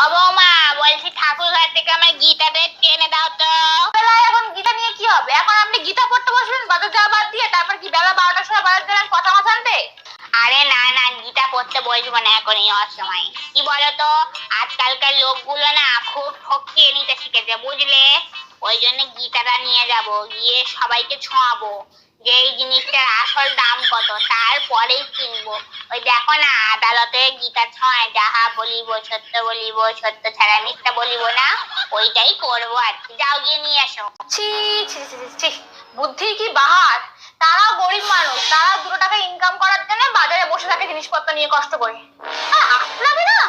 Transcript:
ও বৌমা, বলছি ঠাকুর ঘর থেকে আমার গীতাটা টেনে দাও তো। বেলায় এখন গীতা নিয়ে কি হবে? এখন আপনি গীতা পড়তে বসবেন বাজার যাওয়া বাদ দিয়ে, তারপর কি বেলা 12টার সময় বাজার যাবেন কথা মাছ আনতে? আরে না না, গীতা পড়তে বসবো না এখন এই অসময়। কি বলতো, আজকালকার লোকগুলো না খুব ঠকিয়ে নিতে শিখেছে, বুঝলে? ওই জন্য গীতাটা নিয়ে যাব, গিয়ে সবাইকে ছোঁয়াবো যে এই জিনিসটার আসল দাম কত, তারপরেই কিনবো। ওই দেখো না, আদালতে গীতা ছোঁয়ায় যাহা বলিব সত্য ছাড়া মিথ্যা বলিব না, ওইটাই করবো আর কি। যাও গিয়ে নিয়ে এসো। ছি ছি ছি ছি ছি, বুদ্ধির কি বাহার! তারাও গরিব মানুষ, তারাও 2 টাকা ইনকাম করার জন্য বাজারে বসে থাকে জিনিসপত্র নিয়ে কষ্ট করে। আর আপনাকে না